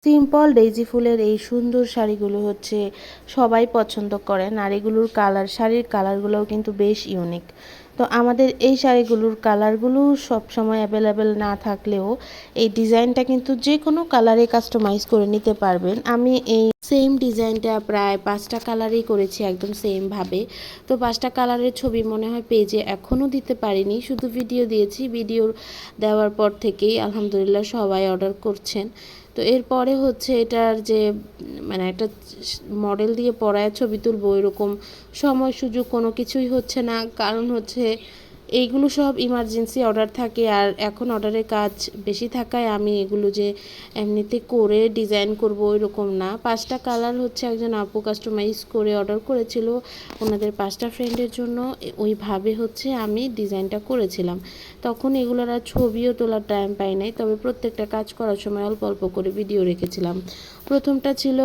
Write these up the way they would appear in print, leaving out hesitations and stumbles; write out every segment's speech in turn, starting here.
Simple daisy ফুলের এই সুন্দর শাড়িগুলো হচ্ছে সবাই পছন্দ করেন, আর এগুলোর শাড়ির কালারগুলোও কিন্তু বেশ ইউনিক। তো আমাদের এই শাড়িগুলোর কালারগুলো সবসময় অ্যাভেলেবেল না থাকলেও এই ডিজাইনটা কিন্তু যে কোনো কালারে কাস্টমাইজ করে নিতে পারবেন। আমি এই সেম ডিজাইনটা প্রায় 5টা কালারেই করেছি, একদম সেমভাবে। তো 5টা কালারের ছবি মনে হয় পেজে এখনও দিতে পারিনি, শুধু ভিডিও দিয়েছি। ভিডিও দেওয়ার পর থেকেই আলহামদুলিল্লাহ সবাই অর্ডার করছেন। তো এরপরে হচ্ছে এটার যে মানে একটা মডেল দিয়ে পরায় ছবি তুলবো, এরকম সময় সুযোগ কোনো কিছুই হচ্ছে না। কারণ হচ্ছে এইগুলো সব ইমার্জেন্সি অর্ডার থাকে, আর এখন অর্ডারের কাজ বেশি থাকায় আমি এগুলো যে এমনিতে করে ডিজাইন করব এরকম না। 5টা কালার হচ্ছে একজন আপু কাস্টমাইজ করে অর্ডার করেছিল ওনাদের 5টা ফ্রেন্ডের জন্য, ওইভাবে হচ্ছে আমি ডিজাইনটা করেছিলাম। তখন এগুলোর আর ছবিও তোলার টাইম পাই নাই, তবে প্রত্যেকটা কাজ করার সময় অল্প অল্প করে ভিডিও রেখেছিলাম। প্রথমটা ছিল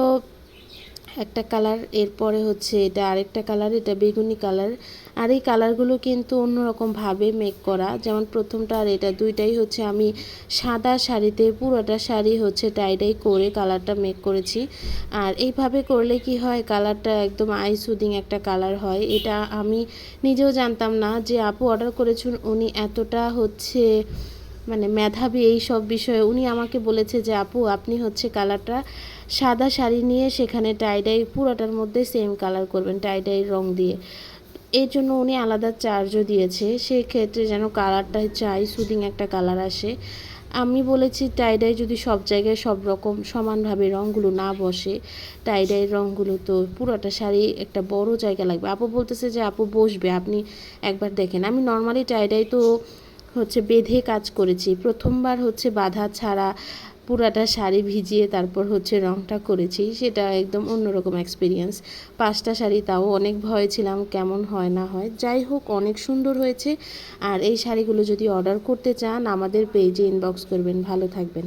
একটা কালার, এরপরে হচ্ছে এটা আরেকটা কালার, এটা বেগুনি কালার। আর এই কালারগুলো কিন্তু অন্যরকমভাবে মেক করা, যেমন প্রথমটা আর এটা দুইটাই হচ্ছে আমি সাদা শাড়িতে পুরোটা শাড়ি হচ্ছে টাইডাই করে কালারটা মেক করেছি। আর এইভাবে করলে কি হয়, কালারটা একদম আই সুদিং একটা কালার হয়। এটা আমি নিজেও জানতাম না যে আপু অর্ডার করেছেন উনি এতটা হচ্ছে মানে মেধাবী এই সব বিষয়ে। উনি আমাকে বলেছে যে আপু আপনি হচ্ছে কালারটা সাদা শাড়ি নিয়ে সেখানে টাইডাই পুরোটার মধ্যে সেম কালার করবেন টাইডাই রং দিয়ে। এর জন্য উনি আলাদা চার্জও দিয়েছে, সেক্ষেত্রে যেন কালারটা চাই সুদিং একটা কালার আসে। আমি বলেছি টাইডাই যদি সব জায়গায় সব রকম সমানভাবে রঙগুলো না বসে, টাইডাইয়ের রঙগুলো তো পুরোটা শাড়ি একটা বড় জায়গা লাগবে। আপু বলতেছে যে আপু বসবে, আপনি একবার দেখেন। আমি নর্মালি টাইডাই তো হচ্ছে বেঁধে কাজ করেছি, প্রথমবার হচ্ছে বাঁধা ছাড়া পুরাটা শাড়ি ভিজিয়ে তারপর হচ্ছে রংটা করেছি, সেটা একদম অন্যরকম এক্সপিরিয়েন্স। 5টা শাড়ি, তাও অনেক ভয় ছিলাম কেমন হয় না হয়। যাই হোক অনেক সুন্দর হয়েছে। আর এই শাড়িগুলো যদি অর্ডার করতে চান আমাদের পেজে ইনবক্স করবেন। ভালো থাকবেন।